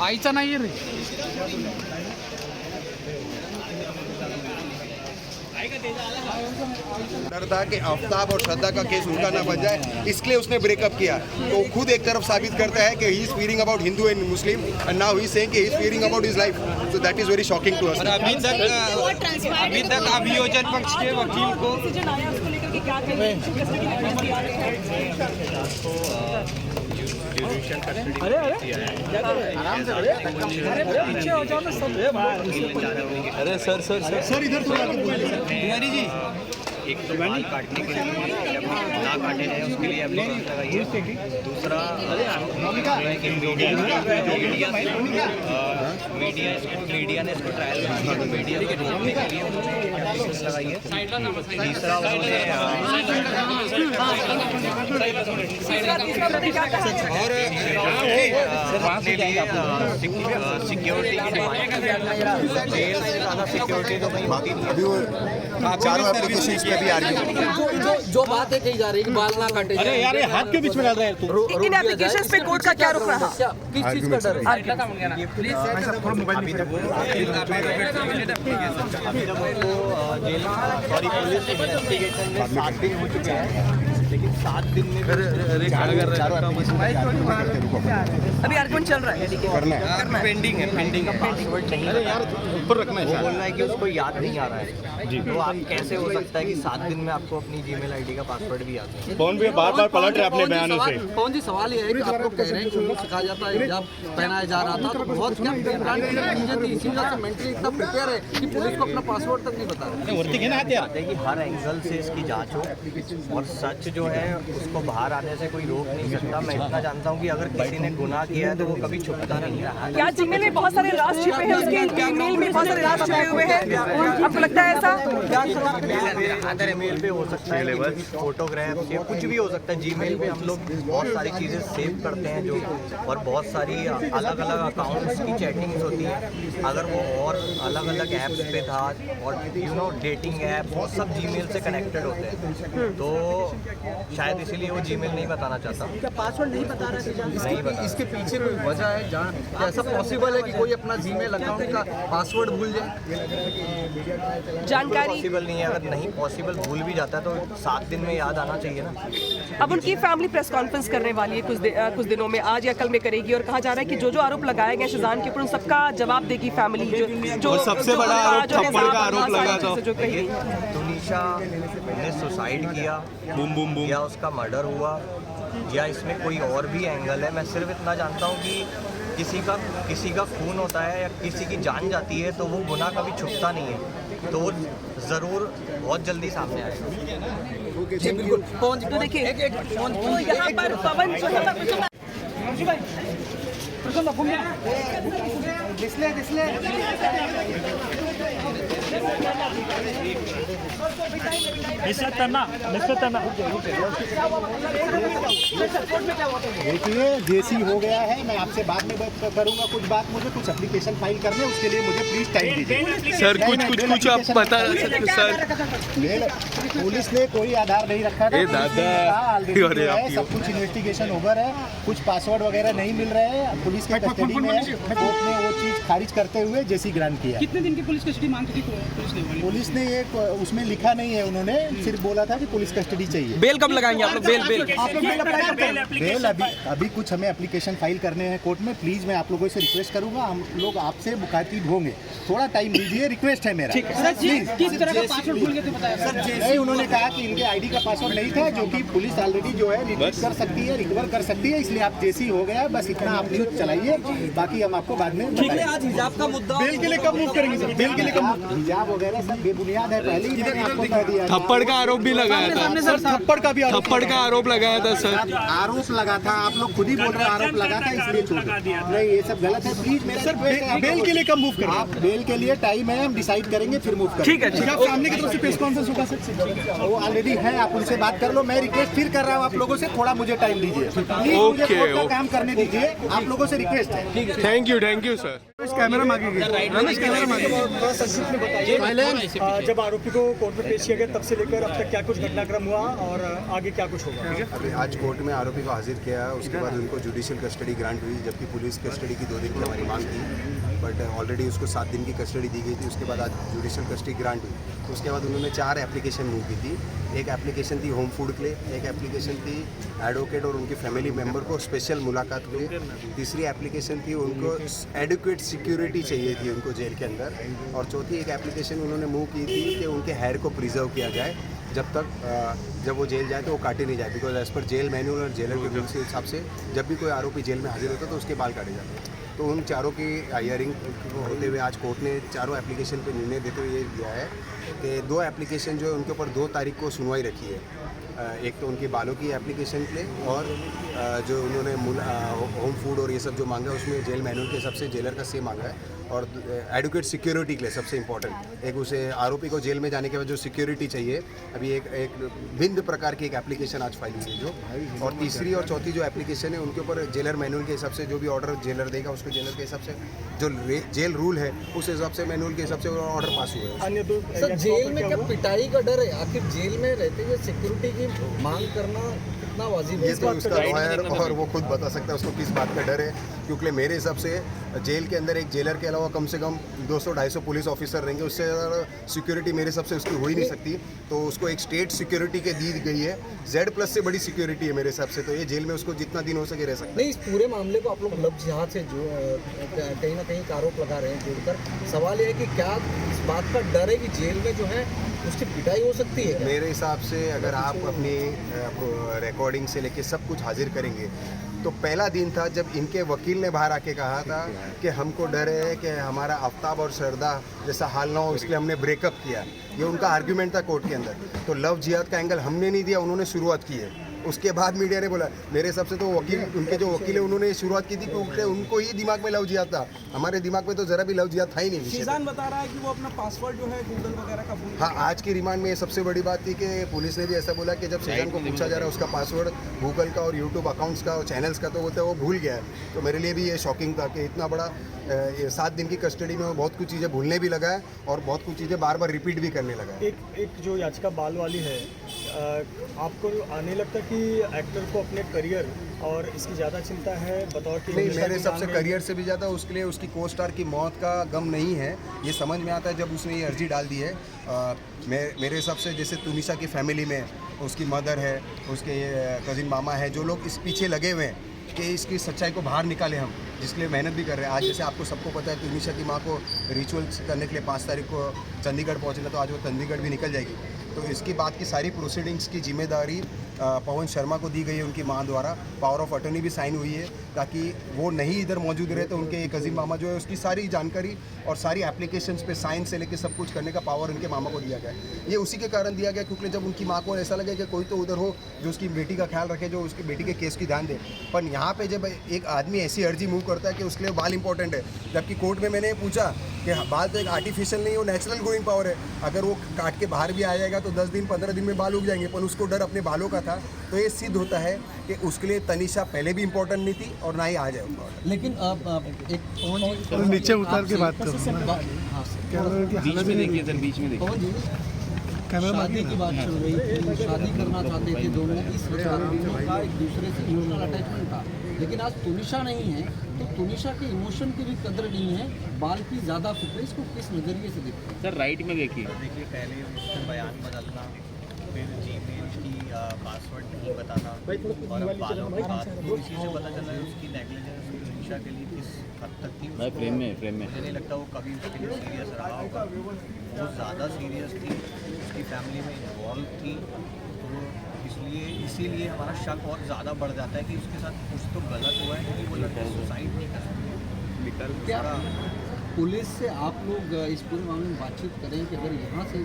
आईचा नाही रे. डर था कि आफ्ताब और श्रद्धा का केस उनका ना बन जाए, इसलिए उसने ब्रेकअप किया. तो खुद एक तरफ साबित करता है कि he is fearing about Hindu and Muslim and now he is saying कि he is fearing about his life. So that is very shocking to us. अभी तक अभियोजन पक्ष के वकील को अरे सर इधर तिवारी जी एक तो बाल काटने के लिए ना काटे जाए उसके लिए एप्लीकेशन लगाइए. दूसरा मीडिया ने इसको ट्रायल बनाया तो मीडिया के रोकने के लिए एप्लीकेशन लगाइए. तीसरा उन्होंने और अपने लिए सिक्योरिटी की डिमांड. जेल से ज़्यादा सिक्योरिटी तो कहीं होती नहीं. अभी वो चारों एप्लीकेशंस पे भी आर्ग्यू जो बात है कही जा रही है कि बाल ना काटे. अरे यार ये हाथ के बीच में डाल रहा है तू. इन एप्लीकेशंस पे कोर्ट का क्या रुख रहा? किस चीज का डर है? अभी तक वो जेल सॉरी पुलिस इन्वेस्टिगेशन में 7 दिन हो चुके हैं, लेकिन 7 दिन में अभी आर्गुमेंट चल रहा है. पेंडिंग है. पासवर्ड नहीं है यार, ऊपर रखना है. वो बोल रहा है कि उसको याद नहीं आ रहा है. तो आप कैसे हो सकता है कि 7 दिन में आपको अपनी जीमेल आईडी का पासवर्ड भी याद है? कौन भी बार पलट रहे अपने बयानों से. कौन जी सवाल ये है कि आपको कह रहे हैं कि सिखाया जाता है, हिजाब पहनाया जा रहा था, तो बहुत क्या मुझे थी इसी वजह से मेंटली इतना प्रिपेयर है कि पुलिस को अपना पासवर्ड तक नहीं बता रहा है कि हर एंगल से इसकी जांच हो और सच जो है उसको बाहर आने से कोई रोक नहीं सकता. मैं इतना जानता हूँ कि अगर किसी ने गुनाह किया है तो वो कभी छुपता नहीं है. क्या जीमेल में बहुत सारे राज छिपे हैं? उसके ईमेल में बहुत सारे राज छिपे हुए हैं. आपको लगता है ऐसा? अदर ईमेल पे हो सकता है, फोटोग्राफ्स या कुछ भी हो सकता है. जीमेल पे हम लोग बहुत सारी चीज़ें सेव करते हैं जो, और बहुत सारी अलग अलग अकाउंट्स की चैटिंग्स होती हैं. अगर वो और अलग अलग ऐप्स पे था और डेटिंग ऐप, वो सब जीमेल से कनेक्टेड होते हैं. तो शायद इसीलिए वो जीमेल नहीं बताना चाहता. क्या पासवर्ड नहीं बता रहा है? नहीं बता. इसके पीछे कोई वजह है जहाँ ऐसा पॉसिबल है कि कोई अपना जीमेल अकाउंट का पासवर्ड भूल जाए? जानकारी पॉसिबल नहीं है. अगर नहीं पॉसिबल भूल भी जाता है तो 7 दिन में याद आना चाहिए ना. अब उनकी फैमिली प्रेस कॉन्फ्रेंस करने वाली है कुछ दिनों में, आज या कल में करेगी, और कहा जा रहा है कि जो आरोप लगाए गए शहजान के ऊपर उन सबका जवाब देगी फैमिली. जो सबसे बड़ा आरोप थप्पड़ का आरोप लगा था. तुनिशा ने सुसाइड किया या उसका मर्डर हुआ या इसमें कोई और भी एंगल है. मैं सिर्फ इतना जानता हूँ कि किसी का खून होता है या किसी की जान जाती है तो वो गुनाह कभी छुपता नहीं है, तो वो ज़रूर बहुत जल्दी सामने आएगा. जी बिल्कुल. तो देखिए तो यहाँ पर पवन जो है देखिए जेसी हो गया है. मैं आपसे बाद में बात करूंगा. कुछ बात मुझे कुछ एप्लीकेशन फाइल करने, उसके लिए मुझे प्लीज टाइम दीजिए. सर कुछ आप बता सकते सर. पुलिस ने कोई आधार नहीं रखा था. सब कुछ इन्वेस्टिगेशन ओवर है. कुछ पासवर्ड वगैरह नहीं मिल रहे हैं. पुलिस के कस्टडी में है. कोर्ट ने वो चीज खारिज करते हुए जेसी ग्रांट किया. कितने दिन की पुलिस कस्टडी मांगी थी पुलिस ने ये उसमें लिखा नहीं है. उन्होंने सिर्फ बोला था कि पुलिस कस्टडी चाहिए. बेल कब लगाएंगे आप लोग? बेल अभी कुछ हमें एप्लीकेशन फाइल करने हैं कोर्ट में. प्लीज मैं आप लोगों से रिक्वेस्ट करूंगा, हम लोग आपसे मुखातिब होंगे. थोड़ा टाइम लीजिए, रिक्वेस्ट है मेरा. नहीं, उन्होंने कहा कि इनके आईडी का पासवर्ड नहीं था, जो कि पुलिस ऑलरेडी जो है रिट्रीव कर सकती है, रिकवर कर सकती है. इसलिए आप जेसी हो गया, बस इतना आप न्यूज चलाइए. बाकी हम आपको बाद में आज हिजाब का मुद्दा बेल के लिए कब मूव करेंगे सर? बेल के लिए कब? हिजाब वगैरह सब बेबुनियाद है. पहले ही मैंने आपको कह दिया. थप्पड़ का आरोप भी लगाया था. थप्पड़ का भी थप्पड़ का आरोप लगाया था सर. आरोप लगा था. आप लोग खुद ही बोल रहे हैं आरोप लगा था, इसलिए छोड़ नहीं. ये सब गलत है. प्लीज मेरा सर बेल के लिए कब मूव करें? आप बेल के लिए टाइम है, हम डिसाइड करेंगे फिर मूव करेंगे. ठीक है. सामने की तरफ से प्रेस कॉन्फ्रेंस होगा सर. वो ऑलरेडी है, आप उनसे बात कर लो. मैं रिक्वेस्ट फिर कर रहा हूँ आप लोगों से, थोड़ा मुझे टाइम दीजिए. प्लीज मुझे कोर्ट का काम करने दीजिए. आप लोगों से रिक्वेस्ट है. Thank you sir. कैमरा मांगेंगे. रमेश कैमरा मांगेंगे. जब आरोपी को कोर्ट में पेश किया गया तब से लेकर अब तक क्या कुछ घटनाक्रम हुआ और आगे क्या कुछ होगा? अभी आज कोर्ट में आरोपी को हाजिर किया, उसके बाद उनको जुडिशियल कस्टडी ग्रांट हुई, जबकि पुलिस कस्टडी की 2 दिन की हमारी मांग थी, बट ऑलरेडी उसको 7 दिन की कस्टडी दी गई थी। उसके बाद आज जुडिशियल कस्टडी ग्रांट हुई। तो उसके बाद उन्होंने 4 एप्लीकेशन मूव की थी। एक एप्लीकेशन थी होम फूड के लिए, एक एप्लीकेशन थी एडवोकेट और उनकी फैमिली मेम्बर को स्पेशल मुलाकात के लिए, तीसरी एप्लीकेशन थी उनको एडिक्वेट सिक्योरिटी चाहिए थी उनको जेल के अंदर, और चौथी एक एप्लीकेशन उन्होंने मूव की थी कि उनके हेयर को प्रिजर्व किया जाए जब तक जब वो जेल जाए तो वो काटे नहीं जाए, because as per jail manual और जेलर के रूल्स के हिसाब से जब भी कोई आरोपी जेल में हाजिर होता है तो उसके बाल काटे जाते हैं। तो उन चारों की हियरिंग होते हुए आज कोर्ट ने चारों एप्लीकेशन पे निर्णय देते हुए ये दिया है कि 2 एप्लीकेशन जो है उनके ऊपर 2 तारीख को सुनवाई रखी है। एक तो उनकी बालों की एप्लीकेशन के लिए, और जो उन्होंने होम फूड और ये सब जो मांगा है उसमें जेल मैनुअल के हिसाब से जेलर का सेम मांगा है, और एडुकेट सिक्योरिटी के लिए सबसे इंपॉर्टेंट एक उसे आरोपी को जेल में जाने के बाद जो सिक्योरिटी चाहिए, अभी एक भिन्न प्रकार की एक एप्लीकेशन आज फाइल हुई है जो, और तीसरी और चौथी जो एप्लीकेशन है उनके ऊपर जेलर मैनुअल के हिसाब से जो भी ऑर्डर जेलर देगा उसको जेलर के हिसाब से जो जेल रूल है उस हिसाब से मैनुअल के हिसाब से ऑर्डर पास हुए हैं। अन्य 2 सर जेल में क्या पिटाई का डर है? आखिर जेल में रहते हुए सिक्योरिटी की मांग करना कितना वाजिब है? ये तो उसका लॉयर और वो खुद बता सकता है उसको किस बात का डर है, क्योंकि मेरे हिसाब से जेल के अंदर एक जेलर के अलावा कम से कम 200-250 पुलिस ऑफिसर रहेंगे, उससे ज़्यादा सिक्योरिटी मेरे हिसाब से उसकी हो ही नहीं सकती। तो उसको एक स्टेट सिक्योरिटी के दी गई है, Z+ से बड़ी सिक्योरिटी है मेरे हिसाब से, तो ये जेल में उसको जितना दिन हो सके रह सकता है। नहीं, इस पूरे मामले को आप लोग लफ्ज़ जिहाद से जो कहीं ना कहीं एक आरोप लगा रहे हैं जोड़कर। सवाल ये है कि क्या इस बात का डर है कि जेल में जो है उसकी पिटाई हो सकती है? मेरे हिसाब से अगर आप अपनी रिकॉर्डिंग से लेके सब कुछ हाजिर करेंगे तो पहला दिन था जब इनके वकील ने बाहर आके कहा था कि हमको डर है कि हमारा आफ्ताब और सरदा जैसा हाल ना हो, इसलिए हमने ब्रेकअप किया। ये उनका आर्ग्यूमेंट था कोर्ट के अंदर। तो लव जिहाद का एंगल हमने नहीं दिया, उन्होंने शुरुआत की है। उसके बाद मीडिया ने बोला, मेरे हिसाब से तो वकील उनके जो वकील है उन्होंने शुरुआत की थी क्योंकि उनको ही दिमाग में लव जिहाद था। हमारे दिमाग में तो जरा भी लव जिहाद था ही नहीं। शीजान बता रहा है कि वो अपना पासवर्ड जो है गूगल वगैरह का भूल गया। हाँ, आज की रिमांड में ये सबसे बड़ी बात थी कि पुलिस ने भी ऐसा बोला कि जब शीजान को पूछा जा रहा है उसका पासवर्ड गूगल का और यूट्यूब अकाउंट्स का और चैनल्स का, तो बोलते वो भूल गया है। तो मेरे लिए भी ये शॉकिंग था कि इतना बड़ा 7 दिन की कस्टडी में वो बहुत कुछ चीज़ें भूलने भी लगा है और बहुत कुछ चीज़ें बार बार रिपीट भी करने लगा है। एक जो याचिका बाल वाली है, आपको आने लगता कि एक्टर को अपने करियर और इसकी ज़्यादा चिंता है बतौर कि नहीं, मेरे हिसाब से करियर से भी ज़्यादा उसके लिए उसकी को स्टार की मौत का गम नहीं है। ये समझ में आता है जब उसने ये अर्जी डाल दी है। मेरे हिसाब से जैसे तुनिशा की फैमिली में उसकी मदर है, उसके कज़िन मामा है, जो लोग इस पीछे लगे हुए हैं कि इसकी सच्चाई को बाहर निकालें हम, जिसके लिए मेहनत भी कर रहे हैं। आज जैसे आपको सबको पता है तुनिशा की माँ को रिचुअल्स करने के लिए 5 तारीख को चंडीगढ़ पहुँचना, तो आज वो चंडीगढ़ भी निकल जाएगी। तो इसकी बात की सारी प्रोसीडिंग्स की जिम्मेदारी पवन शर्मा को दी गई है उनकी मां द्वारा। पावर ऑफ अटर्नी भी साइन हुई है ताकि वो नहीं इधर मौजूद रहे, तो उनके कज़िन मामा जो है उसकी सारी जानकारी और सारी एप्लीकेशंस पे साइन से लेके सब कुछ करने का पावर उनके मामा को दिया गया है। ये उसी के कारण दिया गया क्योंकि जब उनकी माँ को ऐसा लगे कि कोई तो उधर हो जो उसकी बेटी का ख्याल रखे, जो उसकी बेटी के केस की ध्यान दे। पर यहाँ पर जब एक आदमी ऐसी अर्जी मूव करता है कि उसके लिए बाल इंपॉर्टेंट है, जबकि कोर्ट में मैंने पूछा कि बाल तो एक आर्टिफिशियल नहीं, वो नेचुरल ग्रोइंग पावर है। अगर वो काट के बाहर भी आ जाएगा तो 10 दिन 15 दिन में बाल उग जाएंगे, पर उसको डर अपने बालों का था। तो ये सिद्ध होता है कि उसके लिए तनिषा पहले भी इम्पोर्टेंट नहीं थी और ना ही आ जाए। लेकिन एक नीचे उतार के बात करो, बीच में देखिए सर, बीच में देखिए। शादी की बात चल रही थी, शादी करना चाहते थे दोनों, इस वजह दोनों का एक दूसरे से इमोशनल अटैचमेंट था। लेकिन आज तुनिशा नहीं है तो तुनिशा के इमोशन की भी कदर नहीं है, बाल की ज़्यादा फिक्र। इसको किस नज़रिए से देखते हैं? सर राइट में देखिए पहले उसका बयान बदलना, फिर जीमेल की पासवर्ड नहीं बताना, और अब बालों की बात, तो इसी से पता चला है उसकी नेगलिजेंस तुनिशा के लिए किस हद तक थी। फ्रेम में मुझे नहीं लगता वो कभी उसके लिए सीरियस रहा होगा। वो ज़्यादा सीरियस थी, उसकी फैमिली में इन्वॉल्व थी, तो इसीलिए हमारा शक और ज़्यादा बढ़ जाता है कि उसके साथ कुछ तो गलत हुआ है कि वो लड़का सुसाइड नहीं कर सकती। क्या पुलिस से आप लोग इस पूरे मामले में बातचीत करें कि अगर यहाँ से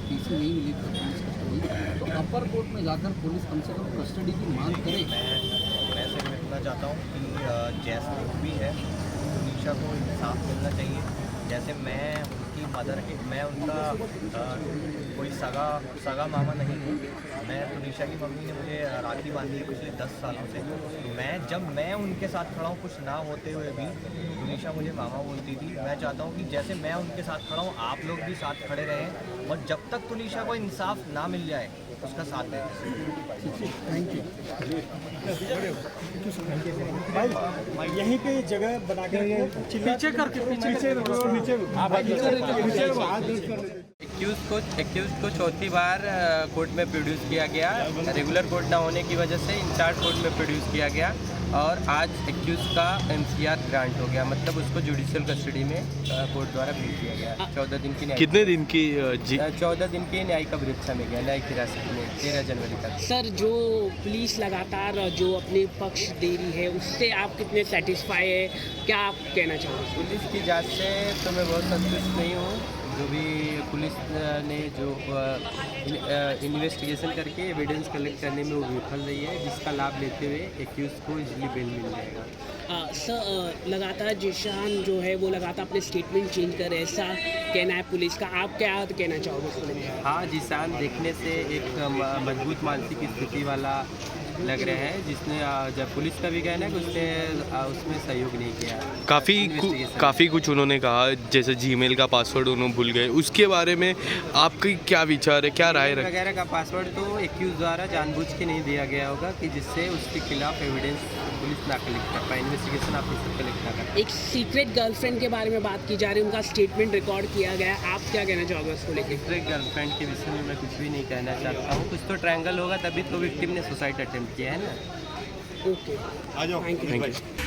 पीसी नहीं मिली तो पुलिस कस्टडी, तो अपर कोर्ट में जाकर पुलिस कम से कम कस्टडी की मांग करे? मैं से कहना चाहता हूँ कि जैसा भी है तुनिशा को इंसाफ मिलना चाहिए। जैसे मैं की मदर है। मैं उनका कोई सगा मामा नहीं हूँ। मैं तुनिशा की मम्मी ने मुझे राखी बांधी है पिछले 10 सालों से। जब मैं उनके साथ खड़ा हूँ, कुछ ना होते हुए भी तुनिशा मुझे मामा बोलती थी। मैं चाहता हूँ कि जैसे मैं उनके साथ खड़ा हूँ, आप लोग भी साथ खड़े रहें, और जब तक तुनिशा को इंसाफ ना मिल जाए उसका साथ दें। यहीं पे जगह बना के पीछे एक्यूज को चौथी बार कोर्ट में प्रोड्यूस किया गया। रेगुलर कोर्ट ना होने की वजह से इंचार्ज कोर्ट में प्रोड्यूस किया गया, और आज एक्यूज का MCR ग्रांट हो गया, मतलब उसको जुडिशियल कस्टडी में कोर्ट द्वारा भेज दिया गया। 14 दिन की कितने दिन की 14 दिन की न्यायिक परीक्षा में गया, न्यायिक हिरासत में 13 जनवरी तक। सर, जो पुलिस लगातार जो अपने पक्ष दे रही है उससे आप कितने सेटिस्फाई है, क्या आप कहना चाहोगे? पुलिस की जांच से तो मैं बहुत संतुष्ट नहीं हूँ। जो भी पुलिस ने जो इन्वेस्टिगेशन करके एविडेंस कलेक्ट करने में वो विफल रही है, जिसका लाभ लेते हुए एक्यूज को इजीली बेल मिल जाएगा। सर, लगातार जिशान जो है वो लगातार अपने स्टेटमेंट चेंज कर रहे हैं, ऐसा कहना है पुलिस का, आप क्या कहना चाहोगे उसके लिए? हाँ, जिशान देखने से एक मजबूत मानसिक स्थिति वाला लग रहे हैं, जिसने जब पुलिस का भी कहना है कि उसने उसमें सहयोग नहीं किया। काफ़ी कुछ उन्होंने कहा, जैसे जीमेल का पासवर्ड उन्होंने भूल गए, उसके बारे में आपकी क्या विचार है, क्या राय रखें? वगैरह का पासवर्ड तो एक्यूज द्वारा जानबूझ के नहीं दिया गया होगा कि जिससे उसके खिलाफ एविडेंस पुलिस ना कलेक्ट कर पाए, इन्वेस्टिगेशन ऑफिसर कलेक्ट ना कर। एक सीक्रेट गर्लफ्रेंड के बारे में बात की जा रही है, उनका स्टेटमेंट रिकॉर्ड किया गया, आप क्या कहना चाहोगे उसको लेकर? सीक्रेट गर्लफ्रेंड के विषय में मैं कुछ भी नहीं कहना चाहता हूँ। कुछ तो ट्रायंगल होगा, तभी तो विक्टिम ने सुसाइड अटेम्प्ट किया है ना। Okay, thank you.